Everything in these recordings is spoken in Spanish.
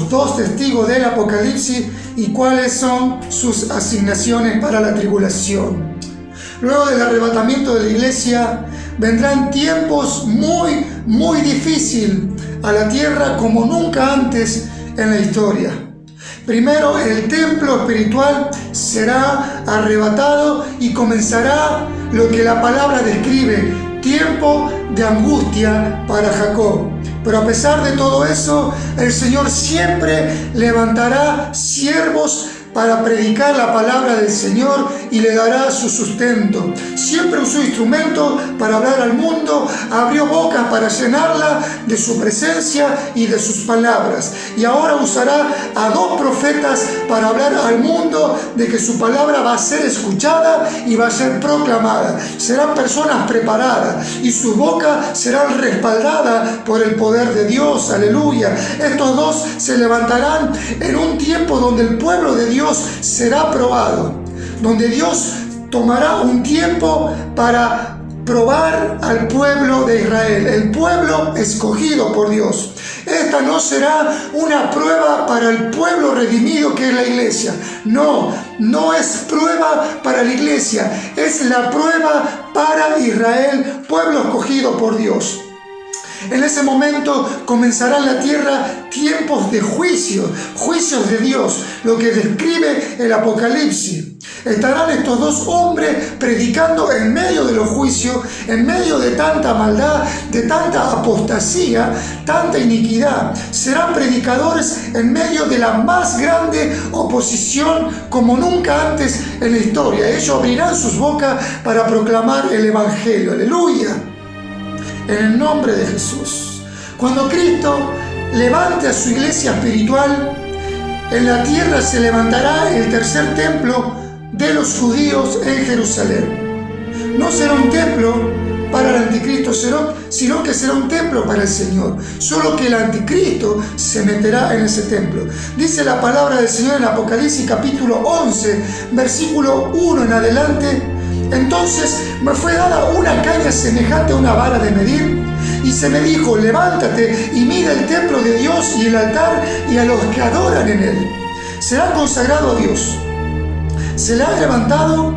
los dos testigos del Apocalipsis y cuáles son sus asignaciones para la tribulación. Luego del arrebatamiento de la iglesia, vendrán tiempos muy difíciles a la tierra como nunca antes en la historia. Primero, el templo espiritual será arrebatado y comenzará lo que la palabra describe, tiempo de angustia para Jacob. Pero a pesar de todo eso, el Señor siempre levantará siervos para predicar la palabra del Señor y le dará su sustento. Siempre usó instrumentos para hablar al mundo, abrió boca para llenarla de su presencia y de sus palabras. Y ahora usará a 2 profetas para hablar al mundo de que su palabra va a ser escuchada y va a ser proclamada. Serán personas preparadas y su boca será respaldada por el poder de Dios. Aleluya. Estos 2 se levantarán en un tiempo donde el pueblo de Dios será probado, donde Dios tomará un tiempo para probar al pueblo de Israel, el pueblo escogido por Dios. Esta no será una prueba para el pueblo redimido que es la iglesia. No es prueba para la iglesia, es la prueba para Israel, pueblo escogido por Dios. En ese momento comenzará en la tierra tiempos de juicios de Dios, lo que describe el Apocalipsis. Estarán estos 2 hombres predicando en medio de los juicios, en medio de tanta maldad, de tanta apostasía, tanta iniquidad. Serán predicadores en medio de la más grande oposición como nunca antes en la historia. Ellos abrirán sus bocas para proclamar el Evangelio. Aleluya. En el nombre de Jesús. Cuando Cristo levante a su iglesia espiritual, en la tierra se levantará el tercer templo de los judíos en Jerusalén. No será un templo para el anticristo, sino que será un templo para el Señor. Solo que el anticristo se meterá en ese templo. Dice la palabra del Señor en Apocalipsis capítulo 11, versículo 1 en adelante. Entonces me fue dada una caña semejante a una vara de medir, y se me dijo: levántate y mira el templo de Dios y el altar y a los que adoran en él. Será consagrado a Dios. Se le ha levantado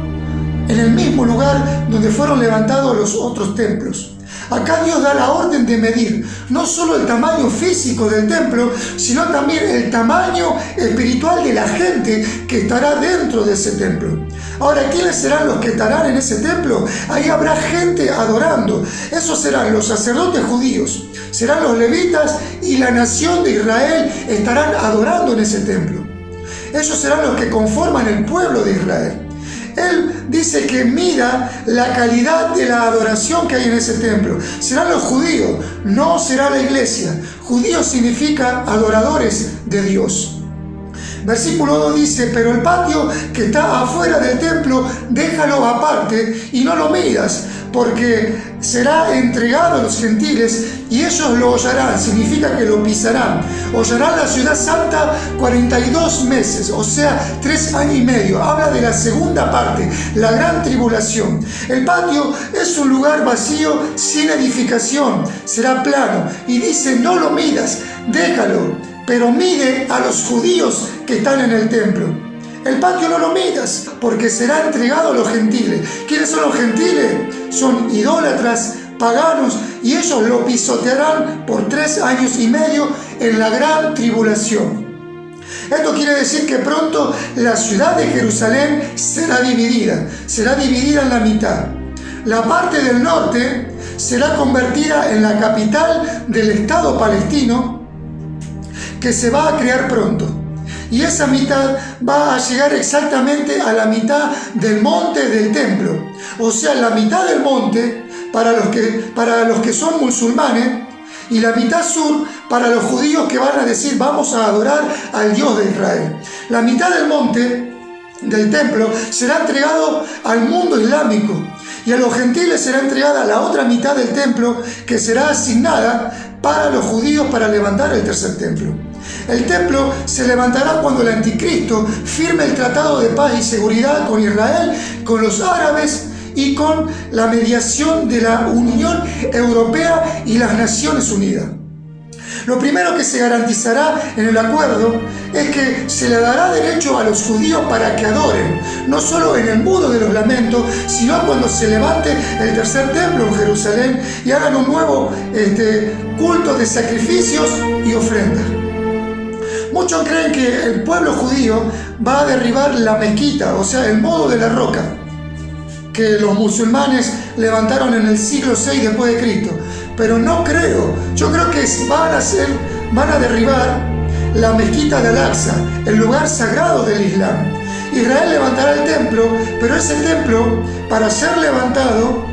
en el mismo lugar donde fueron levantados los otros templos. Acá Dios da la orden de medir no solo el tamaño físico del templo, sino también el tamaño espiritual de la gente que estará dentro de ese templo. Ahora, ¿quiénes serán los que estarán en ese templo? Ahí habrá gente adorando. Esos serán los sacerdotes judíos, serán los levitas y la nación de Israel estarán adorando en ese templo. Ellos serán los que conforman el pueblo de Israel. Él dice que mira la calidad de la adoración que hay en ese templo. Serán los judíos, no será la iglesia. Judío significa adoradores de Dios. Versículo 2 dice: pero el patio que está afuera del templo, déjalo aparte y no lo miras, porque será entregado a los gentiles y ellos lo hollarán. Significa que lo pisarán. Hollarán la ciudad santa 42 meses, o sea, 3 años y medio. Habla de la segunda parte, la gran tribulación. El patio es un lugar vacío, sin edificación, será plano. Y dice: no lo miras, déjalo, pero mide a los judíos que están en el templo. El patio no lo midas, porque será entregado a los gentiles. ¿Quiénes son los gentiles? Son idólatras, paganos, y ellos lo pisotearán por 3 años y medio en la gran tribulación. Esto quiere decir que pronto la ciudad de Jerusalén será dividida en la mitad. La parte del norte será convertida en la capital del Estado palestino, que se va a crear pronto. Y esa mitad va a llegar exactamente a la mitad del monte del templo. O sea, la mitad del monte para los que son musulmanes, y la mitad sur para los judíos que van a decir: vamos a adorar al Dios de Israel. La mitad del monte del templo será entregado al mundo islámico, y a los gentiles será entregada la otra mitad del templo, que será asignada para los judíos para levantar el tercer templo. El templo se levantará cuando el anticristo firme el tratado de paz y seguridad con Israel, con los árabes y con la mediación de la Unión Europea y las Naciones Unidas. Lo primero que se garantizará en el acuerdo es que se le dará derecho a los judíos para que adoren, no solo en el muro de los lamentos, sino cuando se levante el tercer templo en Jerusalén y hagan un nuevo culto de sacrificios y ofrendas. Muchos creen que el pueblo judío va a derribar la mezquita, o sea, el modo de la roca, que los musulmanes levantaron en el siglo VI después de Cristo. Pero no creo. Yo creo que van a derribar la mezquita de Al-Aqsa, el lugar sagrado del Islam. Israel levantará el templo, pero ese templo, para ser levantado,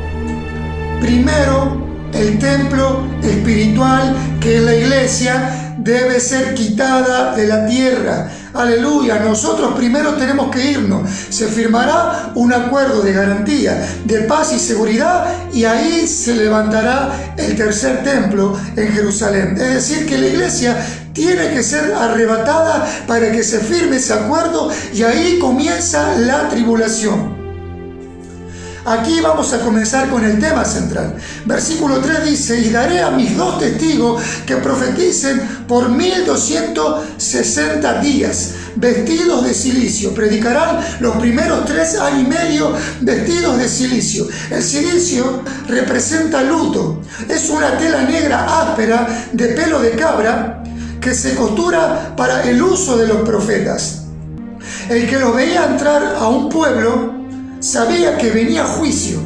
primero el templo espiritual, que es la iglesia, debe ser quitada de la tierra. Aleluya, nosotros primero tenemos que irnos. Se firmará un acuerdo de garantía, de paz y seguridad, y ahí se levantará el tercer templo en Jerusalén. Es decir, que la iglesia tiene que ser arrebatada para que se firme ese acuerdo, y ahí comienza la tribulación. Aquí vamos a comenzar con el tema central. Versículo 3 dice: y daré a mis 2 testigos que profeticen por 1260 días, vestidos de cilicio. Predicarán los primeros 3 años y medio vestidos de cilicio. El cilicio representa luto. Es una tela negra áspera de pelo de cabra que se costura para el uso de los profetas. El que los veía entrar a un pueblo sabía que venía juicio,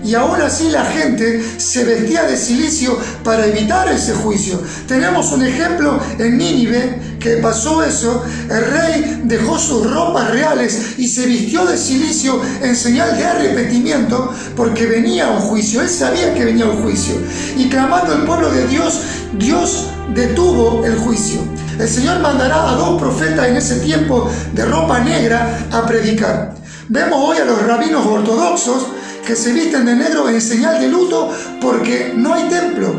y aún así la gente se vestía de cilicio para evitar ese juicio. Tenemos un ejemplo en Nínive que pasó eso. El rey dejó sus ropas reales y se vistió de cilicio en señal de arrepentimiento, porque venía un juicio. Él sabía que venía un juicio, y clamando al pueblo de Dios, Dios detuvo el juicio. El Señor mandará a 2 profetas en ese tiempo de ropa negra a predicar. Vemos hoy a los rabinos ortodoxos que se visten de negro en señal de luto porque no hay templo.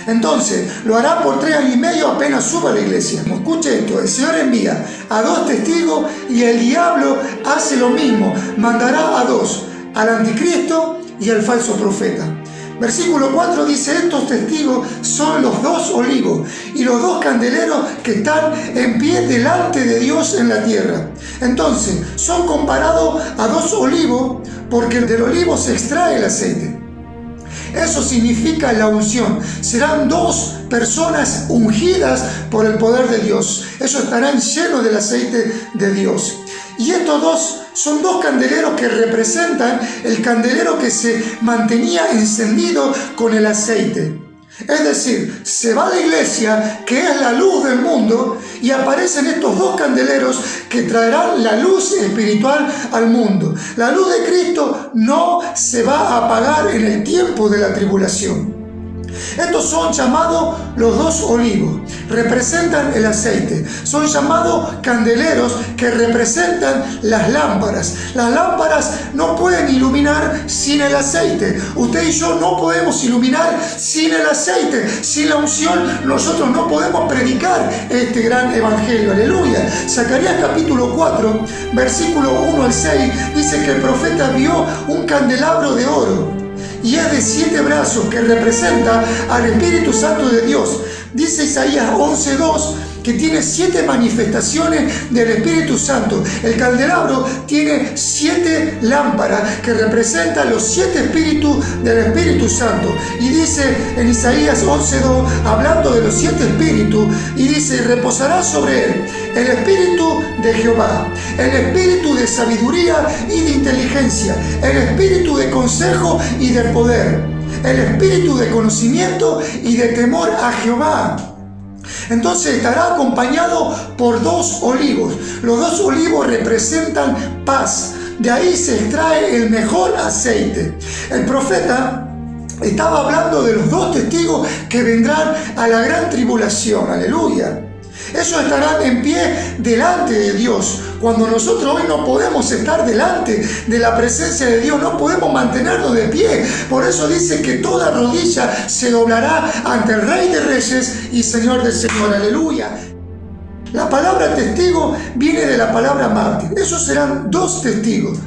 Entonces, lo hará por 3 años y medio apenas suba a la iglesia. Escuche esto: el Señor envía a 2 testigos y el diablo hace lo mismo. Mandará a 2, al anticristo y al falso profeta. Versículo 4 dice: estos testigos son los 2 olivos y los 2 candeleros que están en pie delante de Dios en la tierra. Entonces, son comparados a 2 olivos porque del olivo se extrae el aceite. Eso significa la unción. Serán 2 personas ungidas por el poder de Dios. Ellos estarán llenos del aceite de Dios. Y estos 2 son 2 candeleros que representan el candelero que se mantenía encendido con el aceite. Es decir, se va a la iglesia, que es la luz del mundo, y aparecen estos 2 candeleros que traerán la luz espiritual al mundo. La luz de Cristo no se va a apagar en el tiempo de la tribulación. Estos son llamados los 2 olivos, representan el aceite. Son llamados candeleros, que representan las lámparas. Las lámparas no pueden iluminar sin el aceite. Usted y yo no podemos iluminar sin el aceite. Sin la unción nosotros no podemos predicar este gran evangelio. Aleluya. Zacarías capítulo 4, versículo 1 al 6, dice que el profeta vio un candelabro de oro, y es de 7 brazos, que representa al Espíritu Santo de Dios. Dice Isaías 11:2 que tiene 7 manifestaciones del Espíritu Santo. El candelabro tiene 7 lámparas que representan los 7 espíritus del Espíritu Santo. Y dice en Isaías 11:2, hablando de los 7 espíritus, y dice: reposará sobre él el espíritu de Jehová, el espíritu de sabiduría y de inteligencia, el espíritu de consejo y de poder, el espíritu de conocimiento y de temor a Jehová. Entonces estará acompañado por 2 olivos. Los 2 olivos representan paz. De ahí se extrae el mejor aceite. El profeta estaba hablando de los 2 testigos que vendrán a la gran tribulación. Aleluya. Ellos estarán en pie delante de Dios. Cuando nosotros hoy no podemos estar delante de la presencia de Dios, no podemos mantenernos de pie. Por eso dice que toda rodilla se doblará ante el Rey de Reyes y Señor del Señor. Aleluya. La palabra testigo viene de la palabra mártir. Esos serán 2 testigos.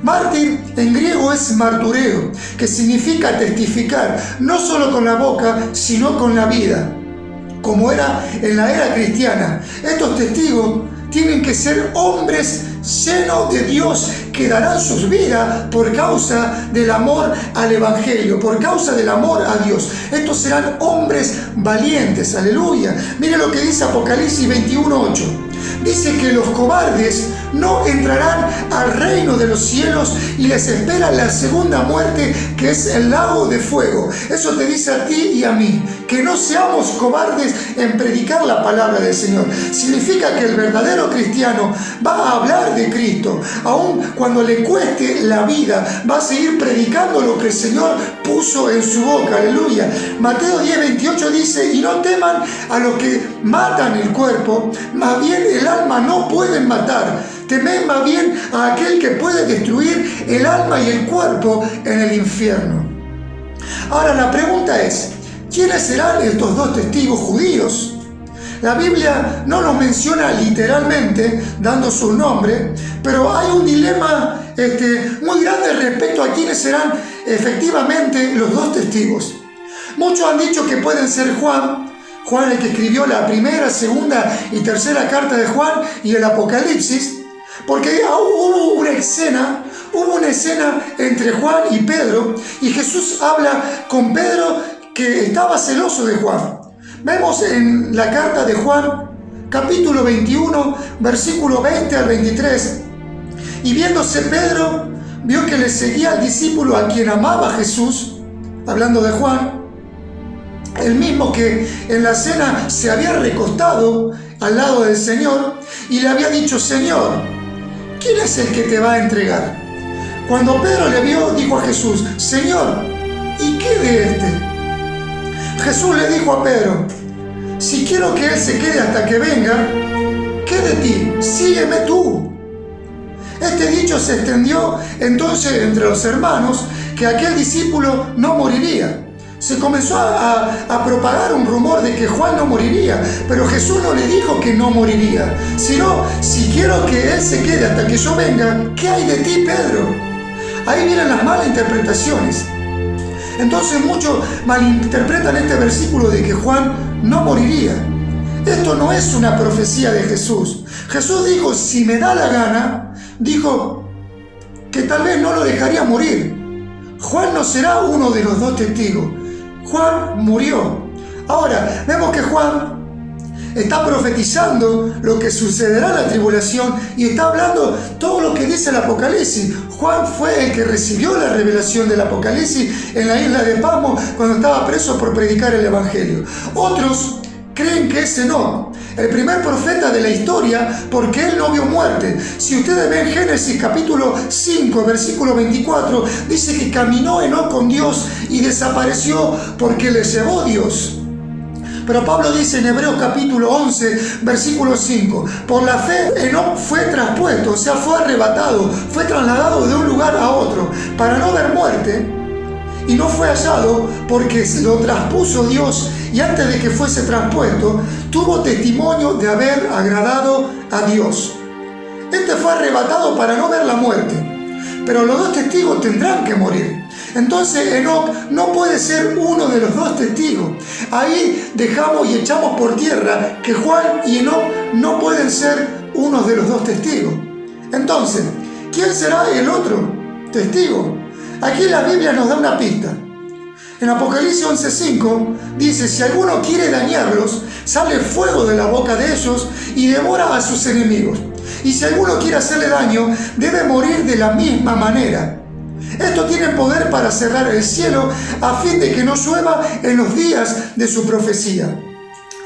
Mártir en griego es martureo, que significa testificar, no solo con la boca, sino con la vida. como era en la era cristiana. Estos testigos tienen que ser hombres llenos de Dios que darán sus vidas por causa del amor al Evangelio, por causa del amor a Dios. Estos serán hombres valientes, aleluya. Mire lo que dice Apocalipsis 21:8. Dice que los cobardes no entrarán al reino de los cielos y les espera la segunda muerte, que es el lago de fuego. Eso te dice a ti y a mí, que no seamos cobardes en predicar la palabra del Señor. Significa que el verdadero cristiano va a hablar de Cristo, aun cuando le cueste la vida, va a seguir predicando lo que el Señor puso en su boca, aleluya. Mateo 10:28 dice: y no teman a los que matan el cuerpo, más bien el alma no pueden matar. Temed más bien a aquel que puede destruir el alma y el cuerpo en el infierno. Ahora la pregunta es, ¿quiénes serán estos dos testigos judíos? La Biblia no los menciona literalmente, dando su nombre, pero hay un dilema muy grande respecto a quiénes serán efectivamente los dos testigos. Muchos han dicho que pueden ser Juan el que escribió la primera, segunda y tercera carta de Juan y el Apocalipsis, porque hubo una escena entre Juan y Pedro, y Jesús habla con Pedro que estaba celoso de Juan. Vemos en la carta de Juan, capítulo 21, versículo 20 al 23, y viéndose Pedro, vio que le seguía al discípulo a quien amaba Jesús, hablando de Juan, el mismo que en la cena se había recostado al lado del Señor y le había dicho: Señor, ¿quién es el que te va a entregar? Cuando Pedro le vio, dijo a Jesús: Señor, ¿y qué de este? Jesús le dijo a Pedro: si quiero que él se quede hasta que venga, ¿qué de ti? Sígueme tú. Este dicho se extendió entonces entre los hermanos, que aquel discípulo no moriría. Se comenzó a propagar un rumor de que Juan no moriría, pero Jesús no le dijo que no moriría, sino: si quiero que él se quede hasta que yo venga, ¿qué hay de ti, Pedro? Ahí vienen las malas interpretaciones. Entonces muchos malinterpretan este versículo de que Juan no moriría. Esto no es una profecía de Jesús. Jesús dijo: si me da la gana, dijo que tal vez no lo dejaría morir. Juan no será uno de los dos testigos. Juan murió. Ahora, vemos que Juan está profetizando lo que sucederá en la tribulación y está hablando todo lo que dice el Apocalipsis. Juan fue el que recibió la revelación del Apocalipsis en la isla de Patmos cuando estaba preso por predicar el Evangelio. Otros creen que es Enoc, el primer profeta de la historia, porque él no vio muerte. Si ustedes ven Génesis capítulo 5, versículo 24, dice que caminó Enoc con Dios y desapareció porque le llevó Dios. Pero Pablo dice en Hebreos capítulo 11, versículo 5, por la fe Enoc fue traspuesto, o sea, fue arrebatado, fue trasladado de un lugar a otro para no ver muerte, y no fue hallado porque lo traspuso Dios, y antes de que fuese traspuesto, tuvo testimonio de haber agradado a Dios. Este fue arrebatado para no ver la muerte, pero los dos testigos tendrán que morir. Entonces Enoc no puede ser uno de los dos testigos. Ahí dejamos y echamos por tierra que Juan y Enoc no pueden ser uno de los dos testigos. Entonces, ¿quién será el otro testigo? Aquí la Biblia nos da una pista. En Apocalipsis 11:5 dice: si alguno quiere dañarlos, sale fuego de la boca de ellos y devora a sus enemigos. Y si alguno quiere hacerle daño, debe morir de la misma manera. Estos tienen poder para cerrar el cielo a fin de que no llueva en los días de su profecía.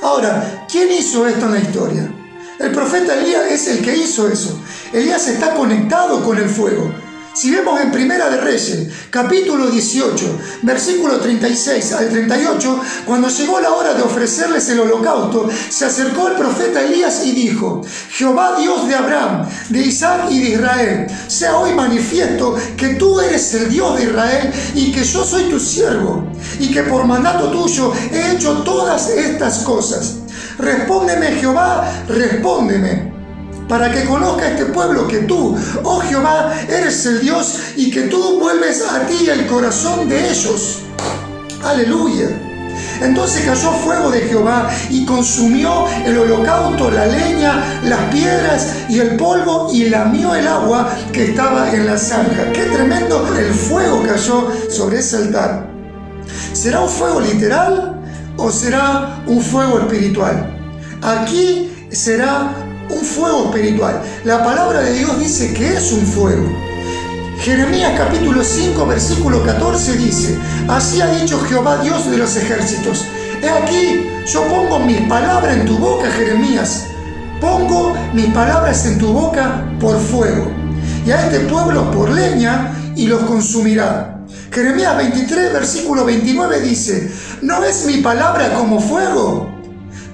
Ahora, ¿quién hizo esto en la historia? El profeta Elías es el que hizo eso. Elías está conectado con el fuego. Si vemos en Primera de Reyes, capítulo 18, versículo 36 al 38, cuando llegó la hora de ofrecerles el holocausto, se acercó el profeta Elías y dijo: Jehová Dios de Abraham, de Isaac y de Israel, sea hoy manifiesto que tú eres el Dios de Israel y que yo soy tu siervo, y que por mandato tuyo he hecho todas estas cosas. Respóndeme, Jehová, respóndeme, para que conozca este pueblo que tú, oh Jehová, eres el Dios y que tú vuelves a ti el corazón de ellos. Aleluya. Entonces cayó fuego de Jehová y consumió el holocausto, la leña, las piedras y el polvo, y lamió el agua que estaba en la zanja. ¡Qué tremendo! El fuego cayó sobre ese altar. ¿Será un fuego literal o será un fuego espiritual? Aquí será un fuego espiritual. La palabra de Dios dice que es un fuego. Jeremías capítulo 5 versículo 14 dice: así ha dicho Jehová Dios de los ejércitos, he aquí, yo pongo mis palabras en tu boca, Jeremías, pongo mis palabras en tu boca por fuego, y a este pueblo por leña, y los consumirá. Jeremías 23 versículo 29 dice: ¿no es mi palabra como fuego?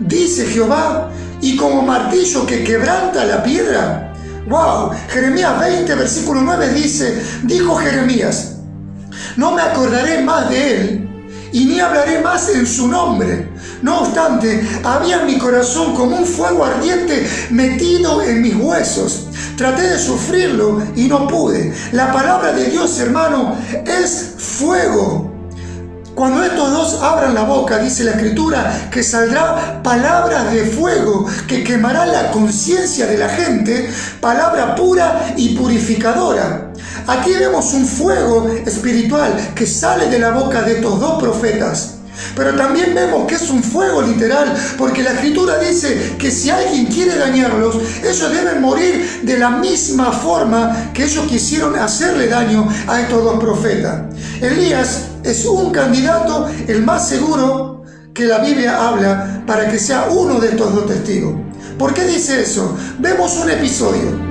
Dice Jehová, y como martillo que quebranta la piedra. ¡Wow! Jeremías 20, versículo 9 dice: dijo Jeremías, no me acordaré más de él, y ni hablaré más en su nombre. No obstante, había en mi corazón como un fuego ardiente metido en mis huesos. Traté de sufrirlo y no pude. La palabra de Dios, hermano, es fuego. Cuando estos dos abran la boca, dice la Escritura, que saldrá palabras de fuego que quemarán la conciencia de la gente, palabra pura y purificadora. Aquí vemos un fuego espiritual que sale de la boca de estos dos profetas. Pero también vemos que es un fuego literal, porque la Escritura dice que si alguien quiere dañarlos, ellos deben morir de la misma forma que ellos quisieron hacerle daño a estos dos profetas. Elías es un candidato, el más seguro que la Biblia habla, para que sea uno de estos dos testigos. ¿Por qué dice eso? Vemos un episodio.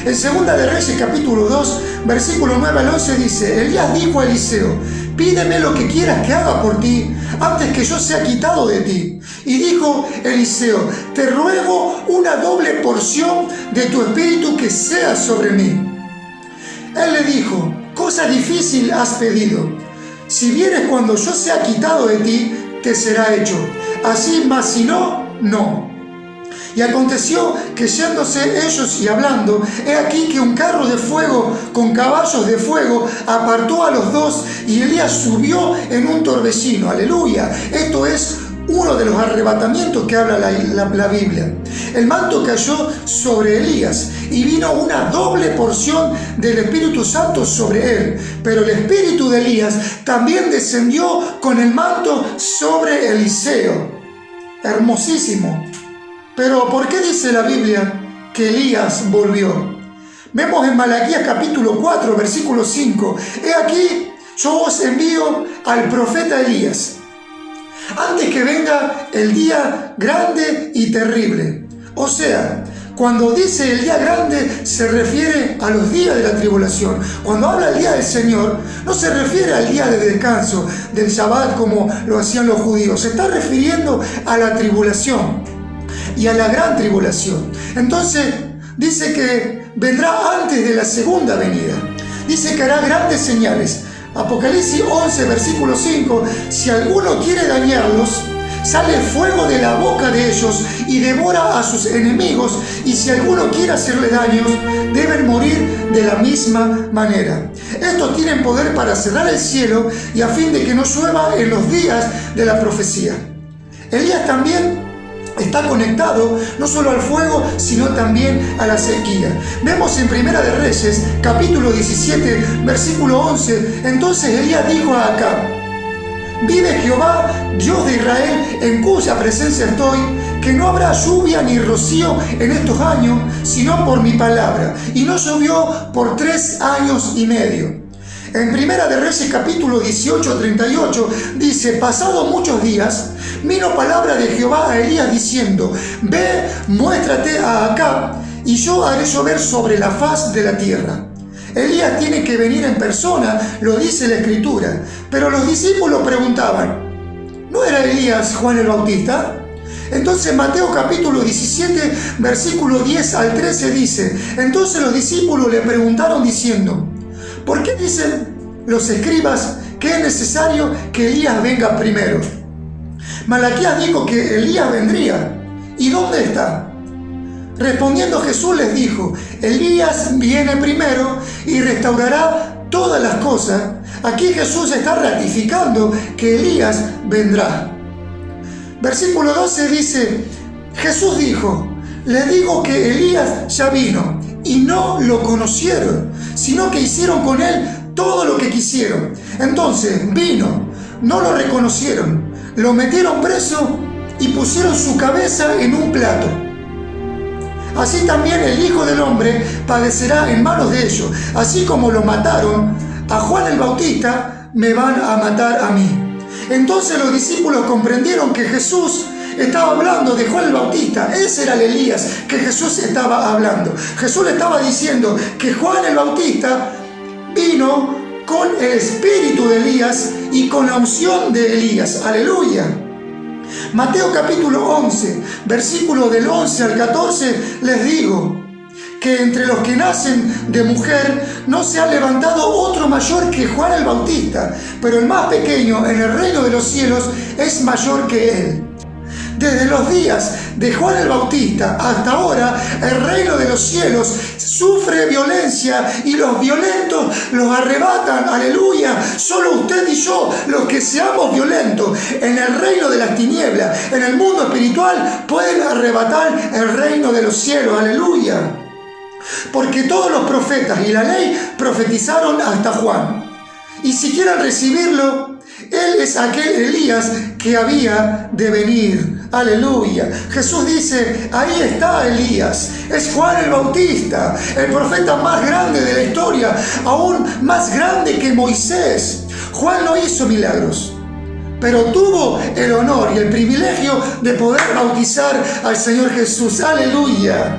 En 2 de Reyes capítulo 2, versículo 9 al 11 dice: Elías dijo a Eliseo: pídeme lo que quieras que haga por ti, antes que yo sea quitado de ti. Y dijo Eliseo: te ruego una doble porción de tu espíritu que sea sobre mí. Él le dijo: cosa difícil has pedido. Si vienes cuando yo sea quitado de ti, te será hecho. Así, mas si no, no. Y aconteció que yéndose ellos y hablando, he aquí que un carro de fuego con caballos de fuego apartó a los dos, y Elías subió en un torbellino. Aleluya. Esto es uno de los arrebatamientos que habla la Biblia. El manto cayó sobre Elías y vino una doble porción del Espíritu Santo sobre él. Pero el espíritu de Elías también descendió con el manto sobre Eliseo. Hermosísimo. Pero ¿por qué dice la Biblia que Elías volvió? Vemos en Malaquías capítulo 4, versículo 5. He aquí, yo os envío al profeta Elías, antes que venga el día grande y terrible. O sea, cuando dice el día grande, se refiere a los días de la tribulación. Cuando habla el día del Señor, no se refiere al día de descanso, del Shabbat, como lo hacían los judíos. Se está refiriendo a la tribulación y a la gran tribulación. Entonces dice que vendrá antes de la segunda venida. Dice que hará grandes señales. Apocalipsis 11, versículo 5: si alguno quiere dañarlos, sale fuego de la boca de ellos y devora a sus enemigos, y si alguno quiere hacerle daños, deben morir de la misma manera. Estos tienen poder para cerrar el cielo y a fin de que no llueva en los días de la profecía. Elías también está conectado no solo al fuego, sino también a la sequía. Vemos en 1 de Reyes, capítulo 17, versículo 11. Entonces Elías dijo a Acab: vive Jehová, Dios de Israel, en cuya presencia estoy, que no habrá lluvia ni rocío en estos años, sino por mi palabra. Y no llovió por 3 años y medio. En 1 de Reyes capítulo 18, 38 dice: pasados muchos días, vino palabra de Jehová a Elías diciendo: ve, muéstrate a Acab, y yo haré llover sobre la faz de la tierra. Elías tiene que venir en persona, lo dice la Escritura. Pero los discípulos preguntaban: ¿no era Elías Juan el Bautista? Entonces Mateo capítulo 17, versículo 10 al 13 dice: entonces los discípulos le preguntaron diciendo: ¿por qué dicen los escribas que es necesario que Elías venga primero? Malaquías dijo que Elías vendría. ¿Y dónde está? Respondiendo Jesús les dijo: Elías viene primero y restaurará todas las cosas. Aquí Jesús está ratificando que Elías vendrá. Versículo 12 dice, Jesús dijo, les digo que Elías ya vino y no lo conocieron, sino que hicieron con él todo lo que quisieron. Entonces vino, no lo reconocieron, lo metieron preso y pusieron su cabeza en un plato. Así también el Hijo del Hombre padecerá en manos de ellos. Así como lo mataron a Juan el Bautista, me van a matar a mí. Entonces los discípulos comprendieron que Jesús estaba hablando de Juan el Bautista. Ese era el Elías que Jesús estaba hablando. Jesús le estaba diciendo que Juan el Bautista vino con el espíritu de Elías y con la unción de Elías. Aleluya. Mateo capítulo 11, versículo del 11 al 14, les digo que entre los que nacen de mujer no se ha levantado otro mayor que Juan el Bautista, pero el más pequeño en el reino de los cielos es mayor que él. Desde los días de Juan el Bautista hasta ahora, el reino de los cielos sufre violencia y los violentos los arrebatan. Aleluya. Solo usted y yo, los que seamos violentos en el reino de las tinieblas, en el mundo espiritual, pueden arrebatar el reino de los cielos. Aleluya. Porque todos los profetas y la ley profetizaron hasta Juan. Y si quieren recibirlo, él es aquel Elías que había de venir. Aleluya. Jesús dice, ahí está Elías. Es Juan el Bautista, el profeta más grande de la historia, aún más grande que Moisés. Juan no hizo milagros, pero tuvo el honor y el privilegio de poder bautizar al Señor Jesús. Aleluya.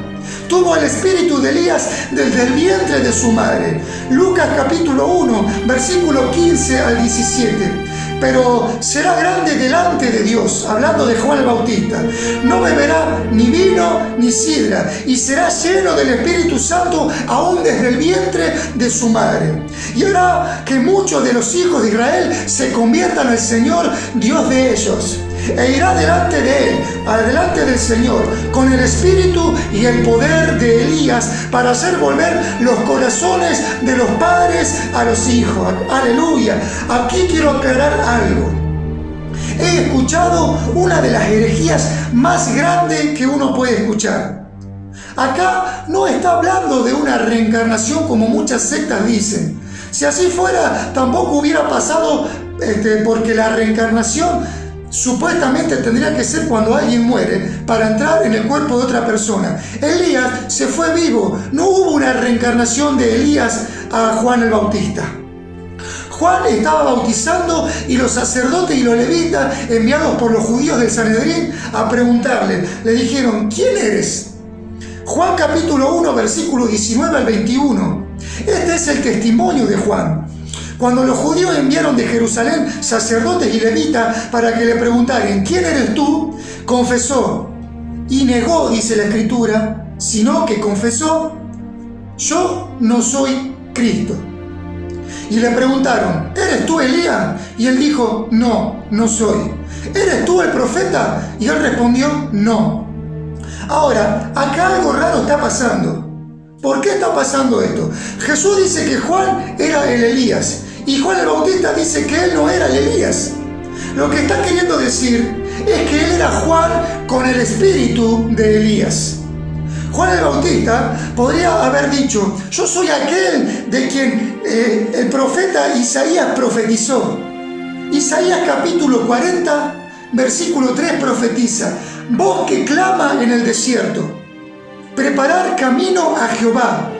Tuvo el espíritu de Elías desde el vientre de su madre. Lucas capítulo 1, versículo 15 al 17. Pero será grande delante de Dios, hablando de Juan el Bautista. No beberá ni vino ni sidra, y será lleno del Espíritu Santo aún desde el vientre de su madre. Y hará que muchos de los hijos de Israel se conviertan al Señor, Dios de ellos. E irá delante de él, adelante del Señor, con el espíritu y el poder de Elías, para hacer volver los corazones de los padres a los hijos. Aleluya. Aquí quiero aclarar algo. He escuchado una de las herejías más grandes que uno puede escuchar. Acá no está hablando de una reencarnación como muchas sectas dicen. Si así fuera, tampoco hubiera pasado, porque la reencarnación supuestamente tendría que ser cuando alguien muere para entrar en el cuerpo de otra persona. Elías se fue vivo. No hubo una reencarnación de Elías a Juan el Bautista. Juan estaba bautizando y los sacerdotes y los levitas, enviados por los judíos del Sanedrín a preguntarle, le dijeron, ¿quién eres? Juan capítulo 1, versículo 19 al 21. Este es el testimonio de Juan. Cuando los judíos enviaron de Jerusalén sacerdotes y levitas para que le preguntaran, ¿quién eres tú?, confesó y negó, dice la Escritura, sino que confesó, yo no soy Cristo. Y le preguntaron, ¿eres tú Elías? Y él dijo, no, no soy. ¿Eres tú el profeta? Y él respondió, no. Ahora, acá algo raro está pasando. ¿Por qué está pasando esto? Jesús dice que Juan era el Elías y Juan el Bautista dice que él no era el Elías. Lo que está queriendo decir es que él era Juan con el espíritu de Elías. Juan el Bautista podría haber dicho, yo soy aquel de quien el profeta Isaías profetizó. Isaías capítulo 40, versículo 3 profetiza, voz que clama en el desierto, preparar camino a Jehová,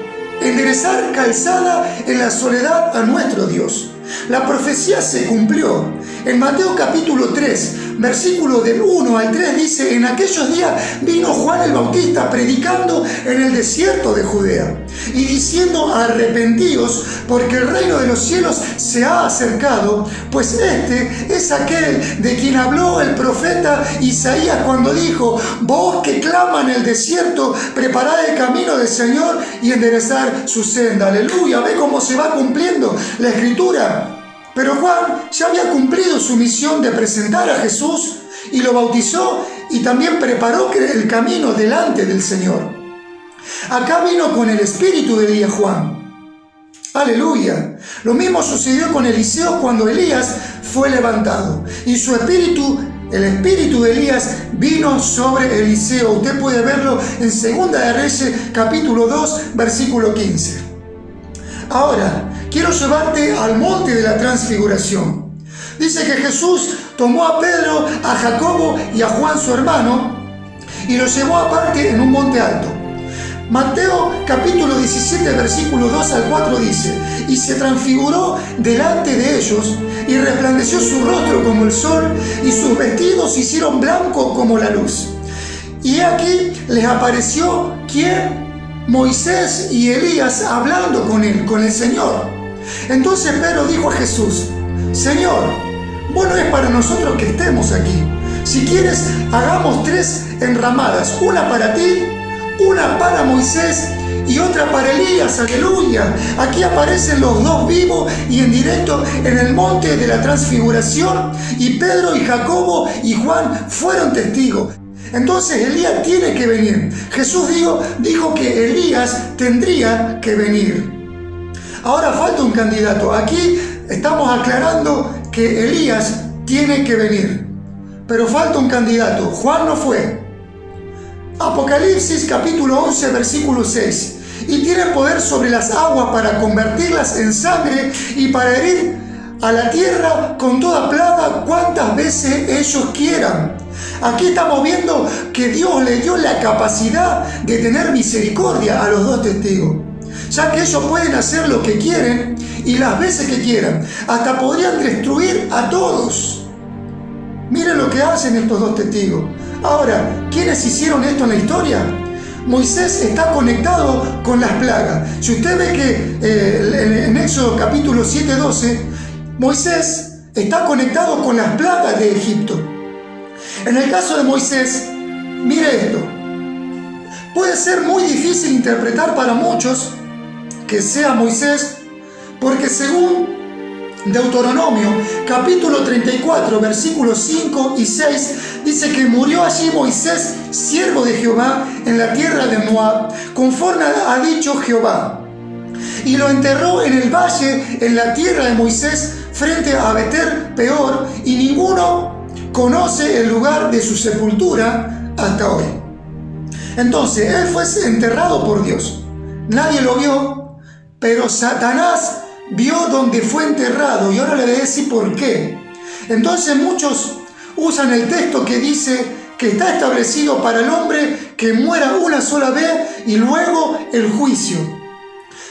enderezar calzada en la soledad a nuestro Dios. La profecía se cumplió. En Mateo capítulo 3, versículo del 1 al 3 dice, en aquellos días vino Juan el Bautista predicando en el desierto de Judea y diciendo, arrepentíos porque el reino de los cielos se ha acercado, pues este es aquel de quien habló el profeta Isaías cuando dijo, voz que clama en el desierto, preparad el camino del Señor y enderezar su senda. Aleluya, ve cómo se va cumpliendo la Escritura. Pero Juan ya había cumplido su misión de presentar a Jesús y lo bautizó y también preparó el camino delante del Señor. Acá vino con el espíritu de Elías Juan. Aleluya. Lo mismo sucedió con Eliseo cuando Elías fue levantado y su espíritu el espíritu de Elías vino sobre Eliseo. Usted puede verlo en 2 de Reyes, capítulo 2, versículo 15. Ahora, quiero llevarte al monte de la transfiguración. Dice que Jesús tomó a Pedro, a Jacobo y a Juan su hermano y los llevó aparte en un monte alto. Mateo capítulo 17 versículo 2 al 4 dice: y se transfiguró delante de ellos y resplandeció su rostro como el sol y sus vestidos se hicieron blancos como la luz. Y aquí les apareció ¿quién? Moisés y Elías hablando con él, con el Señor. Entonces Pedro dijo a Jesús: Señor, bueno es para nosotros que estemos aquí. Si quieres, hagamos 3 enramadas, una para ti, una para Moisés y otra para Elías. Aleluya. Aquí aparecen los dos vivos y en directo en el monte de la transfiguración, y Pedro y Jacobo y Juan fueron testigos. Entonces Elías tiene que venir. Jesús dijo que Elías tendría que venir. Ahora falta un candidato. Aquí estamos aclarando que Elías tiene que venir, pero falta un candidato. Juan no fue. Apocalipsis capítulo 11 versículo 6: y tiene poder sobre las aguas para convertirlas en sangre y para herir a la tierra con toda plaga cuantas veces ellos quieran. Aquí estamos viendo que Dios le dio la capacidad de tener misericordia a los dos testigos, ya que ellos pueden hacer lo que quieren y las veces que quieran. Hasta podrían destruir a todos. Miren lo que hacen estos dos testigos. Ahora, ¿quiénes hicieron esto en la historia? Moisés está conectado con las plagas. Si usted ve que en Éxodo capítulo 7:12, Moisés está conectado con las plagas de Egipto. En el caso de Moisés, mire esto. Puede ser muy difícil interpretar para muchos que sea Moisés, porque según Deuteronomio capítulo 34 versículos 5 y 6 dice que murió allí Moisés, siervo de Jehová, en la tierra de Moab, conforme ha dicho Jehová, y lo enterró en el valle en la tierra de Moisés frente a Beter Peor, y ninguno conoce el lugar de su sepultura hasta hoy. Entonces él fue enterrado por Dios, nadie lo vio, pero Satanás vio donde fue enterrado, y ahora le voy a decir por qué. Entonces muchos usan el texto que dice que está establecido para el hombre que muera una sola vez y luego el juicio.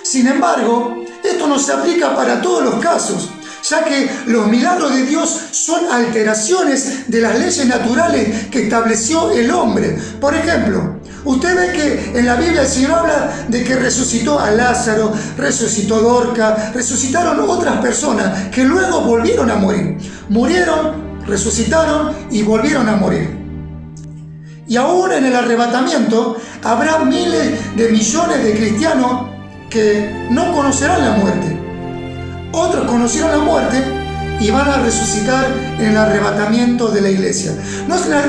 Sin embargo, esto no se aplica para todos los casos, ya que los milagros de Dios son alteraciones de las leyes naturales que estableció el hombre. Por ejemplo, usted ve que en la Biblia el Señor habla de que resucitó a Lázaro, resucitó Dorca, resucitaron otras personas que luego volvieron a morir. Murieron, resucitaron y volvieron a morir. Y aún en el arrebatamiento habrá miles de millones de cristianos que no conocerán la muerte. Otros conocieron la muerte y van a resucitar en el arrebatamiento de la iglesia.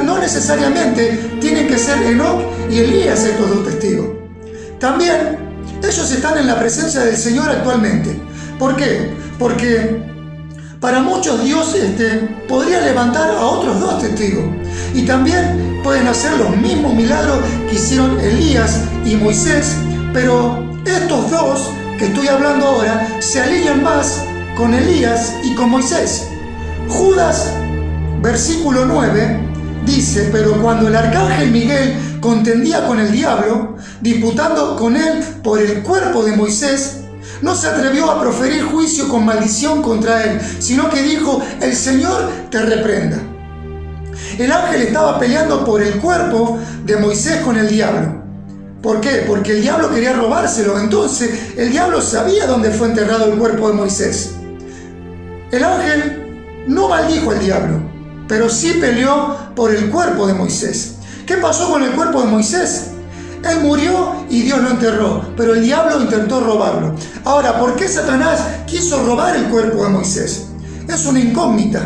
No necesariamente tienen que ser Enoc y Elías estos dos testigos. También ellos están en la presencia del Señor actualmente. ¿Por qué? Porque para muchos Dios podría levantar a otros dos testigos. Y también pueden hacer los mismos milagros que hicieron Elías y Moisés. Pero estos dos que estoy hablando ahora se alinean más con Elías y con Moisés. Judas, versículo 9, dice: pero cuando el arcángel Miguel contendía con el diablo, disputando con él por el cuerpo de Moisés, no se atrevió a proferir juicio con maldición contra él, sino que dijo: el Señor te reprenda. El ángel estaba peleando por el cuerpo de Moisés con el diablo. ¿Por qué? Porque el diablo quería robárselo. Entonces el diablo sabía dónde fue enterrado el cuerpo de Moisés. El ángel no maldijo al diablo, pero sí peleó por el cuerpo de Moisés. ¿Qué pasó con el cuerpo de Moisés? Él murió y Dios lo enterró, pero el diablo intentó robarlo. Ahora, ¿por qué Satanás quiso robar el cuerpo de Moisés? Es una incógnita.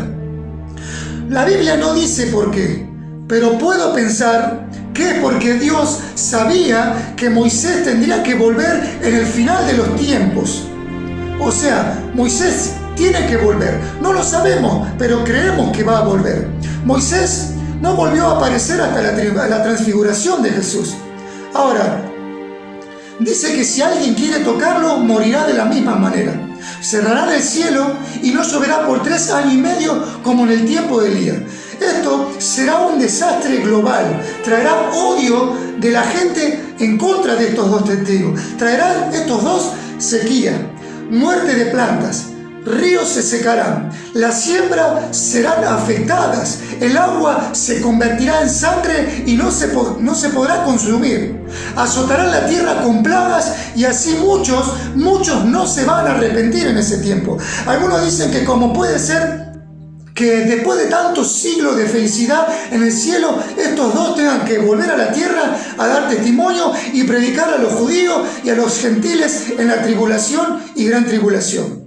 La Biblia no dice por qué, pero puedo pensar que es porque Dios sabía que Moisés tendría que volver en el final de los tiempos. O sea, Moisés tiene que volver. No lo sabemos, pero creemos que va a volver. Moisés no volvió a aparecer hasta la transfiguración de Jesús. Ahora, dice que si alguien quiere tocarlo, morirá de la misma manera. Cerrarán el cielo y no lloverá por 3 años y medio como en el tiempo de Elías. Esto será un desastre global. Traerá odio de la gente en contra de estos dos testigos. Traerán estos dos sequía, muerte de plantas. Ríos se secarán, las siembras serán afectadas, el agua se convertirá en sangre y no se podrá consumir. Azotarán la tierra con plagas y así muchos no se van a arrepentir en ese tiempo. Algunos dicen que como puede ser que después de tantos siglos de felicidad en el cielo, estos dos tengan que volver a la tierra a dar testimonio y predicar a los judíos y a los gentiles en la tribulación y gran tribulación.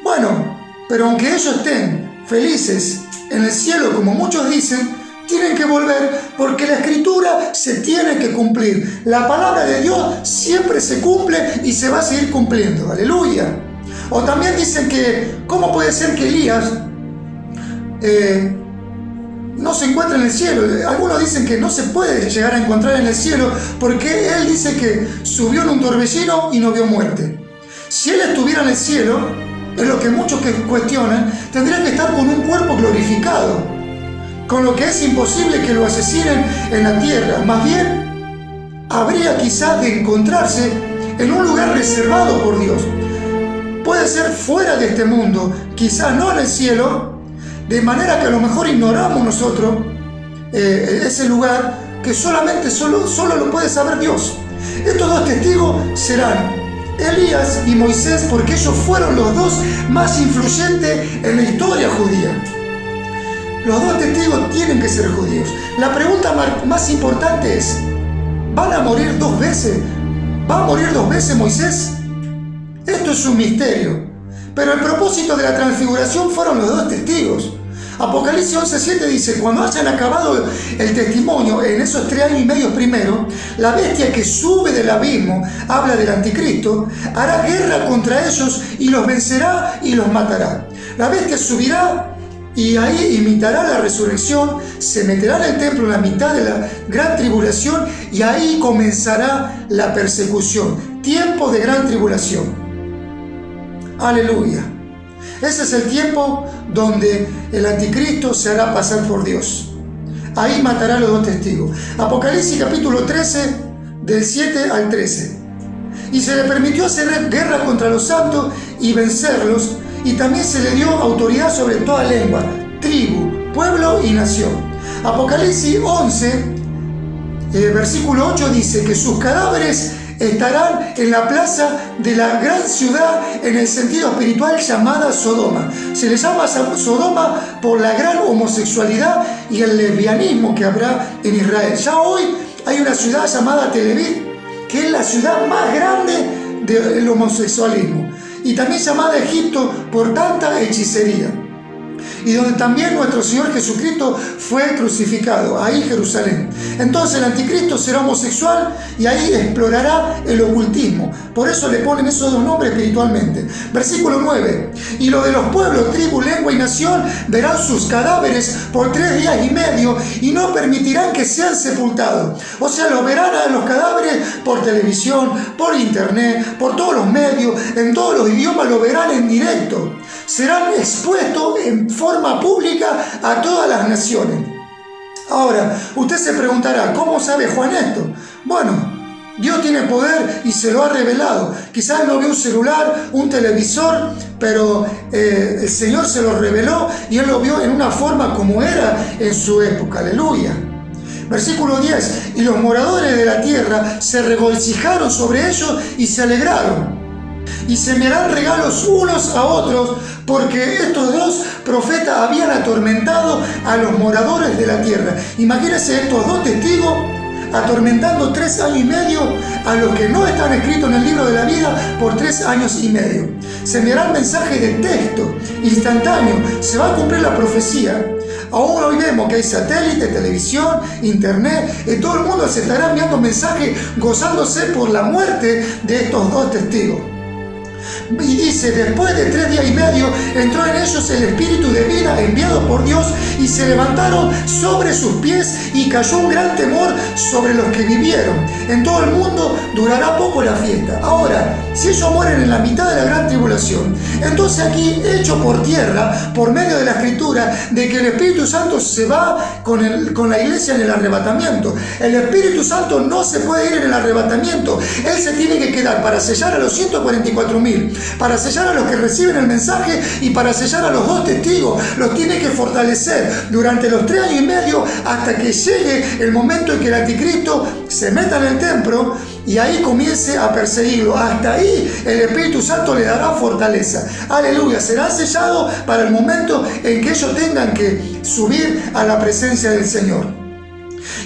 Bueno, pero aunque ellos estén felices en el cielo, como muchos dicen, tienen que volver porque la escritura se tiene que cumplir. La palabra de Dios siempre se cumple y se va a seguir cumpliendo. Aleluya. O también dicen que, ¿cómo puede ser que Elías no se encuentra en el cielo? Algunos dicen que no se puede llegar a encontrar en el cielo porque él dice que subió en un torbellino y no vio muerte. Si él estuviera en el cielo, es lo que muchos que cuestionan, tendría que estar con un cuerpo glorificado, con lo que es imposible que lo asesinen en la tierra. Más bien, habría quizás de encontrarse en un lugar reservado por Dios. Puede ser fuera de este mundo, quizás no en el cielo, de manera que a lo mejor ignoramos nosotros ese lugar que solo lo puede saber Dios. Estos dos testigos serán Elías y Moisés, porque ellos fueron los dos más influyentes en la historia judía. Los dos testigos tienen que ser judíos. La pregunta más importante es, ¿van a morir 2 veces? ¿Va a morir 2 veces Moisés? Esto es un misterio. Pero el propósito de la transfiguración fueron los dos testigos. Apocalipsis 11:7 dice, cuando hayan acabado el testimonio en esos 3 años y medio primero, la bestia que sube del abismo, habla del anticristo, hará guerra contra ellos y los vencerá y los matará. La bestia subirá y ahí imitará la resurrección, se meterá en el templo en la mitad de la gran tribulación y ahí comenzará la persecución, tiempo de gran tribulación. Aleluya. Ese es el tiempo donde el anticristo se hará pasar por Dios. Ahí matará a los dos testigos. Apocalipsis capítulo 13, del 7 al 13. Y se le permitió hacer guerra contra los santos y vencerlos, y también se le dio autoridad sobre toda lengua, tribu, pueblo y nación. Apocalipsis 11, versículo 8 dice que sus cadáveres estarán en la plaza de la gran ciudad, en el sentido espiritual llamada Sodoma. Se le llama Sodoma por la gran homosexualidad y el lesbianismo que habrá en Israel. Ya hoy hay una ciudad llamada Tel Aviv, que es la ciudad más grande del homosexualismo, y también llamada Egipto por tanta hechicería, y donde también nuestro Señor Jesucristo fue crucificado, ahí Jerusalén. Entonces el anticristo será homosexual y ahí explorará el ocultismo. Por eso le ponen esos dos nombres espiritualmente. Versículo 9. Y lo de los pueblos, tribu, lengua y nación verán sus cadáveres por 3 días y medio y no permitirán que sean sepultados. O sea, los verán a los cadáveres por televisión, por internet, por todos los medios, en todos los idiomas lo verán en directo. Serán expuestos en forma pública a todas las naciones. Ahora, usted se preguntará, ¿cómo sabe Juan esto? Bueno, Dios tiene poder y se lo ha revelado. Quizás no vio un celular, un televisor, pero el Señor se lo reveló y Él lo vio en una forma como era en su época. Aleluya. Versículo 10. Y los moradores de la tierra se regocijaron sobre ellos y se alegraron. Y se enviarán regalos unos a otros, porque estos dos profetas habían atormentado a los moradores de la tierra. Imagínense estos dos testigos atormentando 3 años y medio a los que no están escritos en el libro de la vida por 3 años y medio. Se enviarán mensajes de texto instantáneo. Se va a cumplir la profecía. Aún hoy vemos que hay satélite, televisión, internet, todo el mundo se estará enviando mensajes gozándose por la muerte de estos dos testigos. Y dice, después de 3 días y medio, entró en ellos el espíritu de vida enviado por Dios, y se levantaron sobre sus pies, y cayó un gran temor sobre los que vivieron. En todo el mundo durará poco la fiesta. Ahora, si ellos mueren en la mitad de la gran tribulación, entonces aquí, hecho por tierra, por medio de la Escritura, de que el Espíritu Santo se va con la iglesia en el arrebatamiento. El Espíritu Santo no se puede ir en el arrebatamiento. Él se tiene que quedar para sellar a los 144.000, para sellar a los que reciben el mensaje y para sellar a los 2 testigos. Los tiene que fortalecer durante los 3 años y medio hasta que llegue el momento en que el anticristo se meta en el templo y ahí comience a perseguirlo. Hasta ahí el Espíritu Santo le dará fortaleza. Aleluya, serán sellados para el momento en que ellos tengan que subir a la presencia del Señor.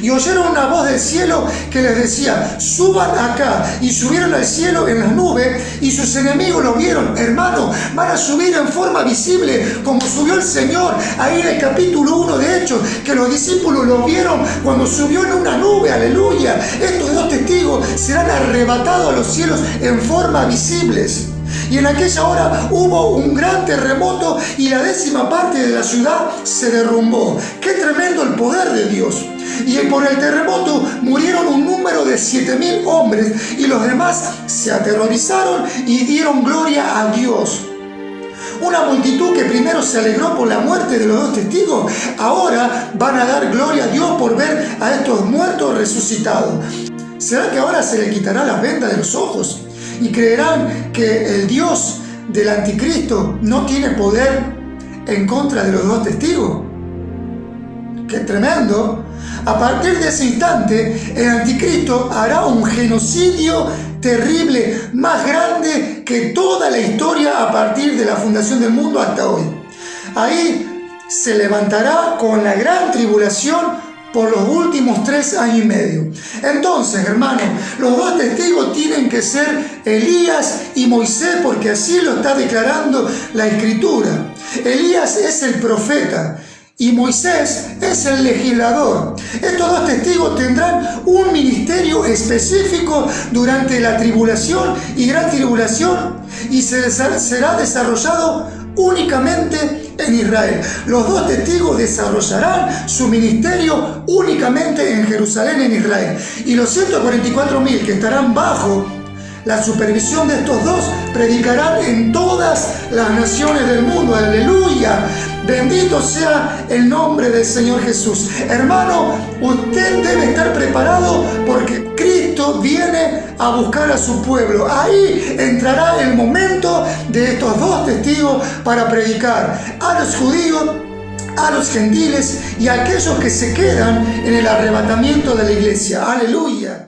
Y oyeron una voz del cielo que les decía, suban acá. Y subieron al cielo en las nubes, y sus enemigos lo vieron. Hermano, van a subir en forma visible como subió el Señor ahí en el capítulo 1 de Hechos, que los discípulos lo vieron cuando subió en una nube. Aleluya, estos 2 testigos serán arrebatados a los cielos en forma visibles. Y en aquella hora hubo un gran terremoto, y la 10ª parte de la ciudad se derrumbó. ¡Qué tremendo el poder de Dios! Y por el terremoto murieron un número de 7.000 hombres, y los demás se aterrorizaron y dieron gloria a Dios. Una multitud que primero se alegró por la muerte de los 2 testigos, ahora van a dar gloria a Dios por ver a estos muertos resucitados. ¿Será que ahora se le quitará la venda de los ojos? Y creerán que el Dios del anticristo no tiene poder en contra de los 2 testigos. ¡Qué tremendo! A partir de ese instante, el anticristo hará un genocidio terrible, más grande que toda la historia a partir de la fundación del mundo hasta hoy. Ahí se levantará con la gran tribulación por los últimos 3 años y medio. Entonces, hermanos, los 2 testigos tienen que ser Elías y Moisés, porque así lo está declarando la Escritura. Elías es el profeta y Moisés es el legislador. Estos 2 testigos tendrán un ministerio específico durante la tribulación y gran tribulación, y será desarrollado únicamente en Israel. Los 2 testigos desarrollarán su ministerio únicamente en Jerusalén, en Israel. Y los 144.000 que estarán bajo la supervisión de estos 2 predicarán en todas las naciones del mundo. ¡Aleluya! Bendito sea el nombre del Señor Jesús. Hermano, usted debe estar preparado porque Cristo viene a buscar a su pueblo. Ahí entrará el momento de estos 2 testigos para predicar a los judíos, a los gentiles y a aquellos que se quedan en el arrebatamiento de la iglesia. ¡Aleluya!